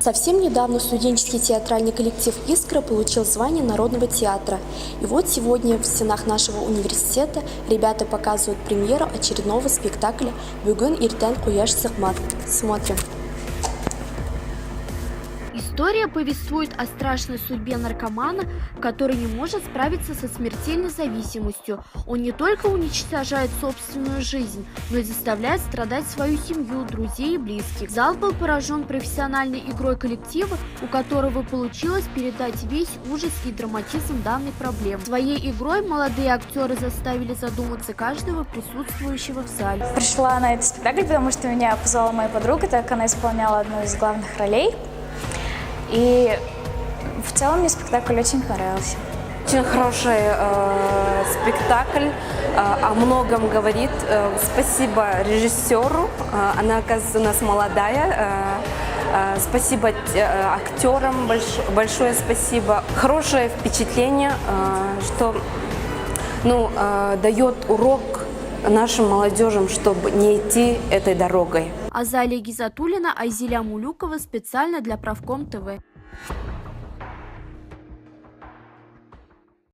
Совсем недавно студенческий театральный коллектив «Искра» получил звание Народного театра. И вот сегодня в стенах нашего университета ребята показывают премьеру очередного спектакля «Бүгін ертең қояш сықмат». Смотрим. История повествует о страшной судьбе наркомана, который не может справиться со смертельной зависимостью. Он не только уничтожает собственную жизнь, но и заставляет страдать свою семью, друзей и близких. Зал был поражен профессиональной игрой коллектива, у которого получилось передать весь ужас и драматизм данной проблемы. Своей игрой молодые актеры заставили задуматься каждого присутствующего в зале. Пришла на этот спектакль, потому что меня позвала моя подруга, так как она исполняла одну из главных ролей. И в целом мне спектакль очень понравился. Очень хороший спектакль, о многом говорит. Спасибо режиссеру, она, оказывается, у нас молодая. Спасибо актерам, большое спасибо. Хорошее впечатление, что дает урок нашим молодежям, чтобы не идти этой дорогой. Азалия Гизатуллина, Айзиля Мулюкова специально для Правком ТВ.